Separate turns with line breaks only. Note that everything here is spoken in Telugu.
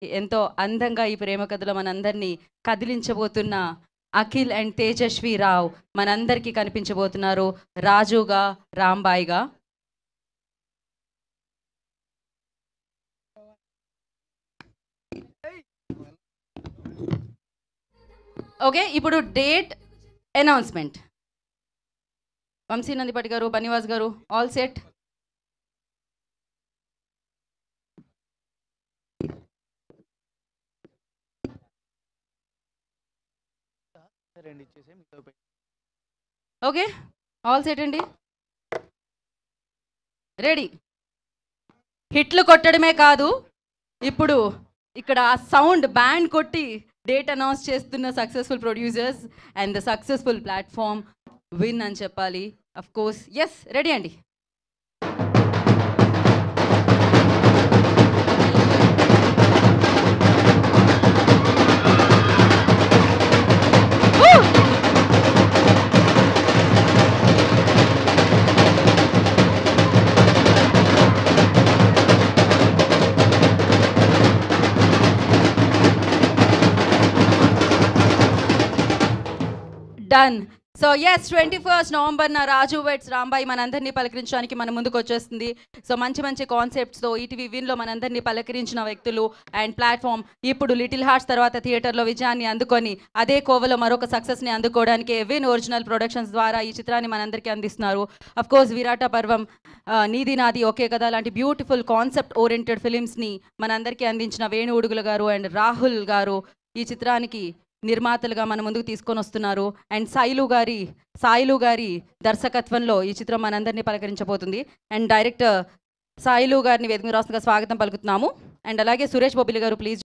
ఎంతో అందంగా ఈ ప్రేమ కథలో మనందరినీ కదిలించబోతున్న అఖిల్ అండ్ తేజస్వి రావు మనందరికీ కనిపించబోతున్నారు రాజుగా, రాంబాయిగా. ఓకే, ఇప్పుడు డేట్ అనౌన్స్మెంట్. వంశీ నందిపటి గారు, బనివాస్ గారు, all set. Okay, all set అండి. రెడీ. హిట్లు కొట్టడమే కాదు, ఇప్పుడు ఇక్కడ సౌండ్ బ్యాండ్ కొట్టి డేట్ అనౌన్స్ చేస్తున్న successful producers and the successful platform win అని చెప్పాలి. అఫ్ కోర్స్ ఎస్, రెడీ అండి. డన్. సో ఎస్, 21 నవంబర్న రాజు వెడ్స్ రాంబాయి మనందరినీ పలకరించడానికి మన ముందుకు వచ్చేస్తుంది. సో మంచి మంచి కాన్సెప్ట్స్తో ఈటీవీ విన్లో మనందరినీ పలకరించిన వ్యక్తులు అండ్ ప్లాట్ఫామ్ ఇప్పుడు లిటిల్ హార్ట్స్ తర్వాత థియేటర్లో విజయాన్ని అందుకొని అదే కోవలో మరొక సక్సెస్ని అందుకోవడానికి విన్ ఒరిజినల్ ప్రొడక్షన్స్ ద్వారా ఈ చిత్రాన్ని మనందరికీ అందిస్తున్నారు. అఫ్ కోర్స్ విరాట పర్వం, నీది నాది ఒకే కదా లాంటి బ్యూటిఫుల్ కాన్సెప్ట్ ఓరియంటెడ్ ఫిలిమ్స్ని మనందరికీ అందించిన వేణు ఉడుగుల గారు అండ్ రాహుల్ గారు ఈ చిత్రానికి నిర్మాతలుగా మన ముందుకు తీసుకొని వస్తున్నారు. అండ్ సాయిలు గారి దర్శకత్వంలో ఈ చిత్రం మనందరినీ పలకరించబోతుంది. అండ్ డైరెక్టర్ సాయిలు గారిని వేదిక రాష్ట్రంగా స్వాగతం పలుకుతున్నాము. అండ్ అలాగే సురేష్ బొబ్బిలి గారు ప్లీజ్.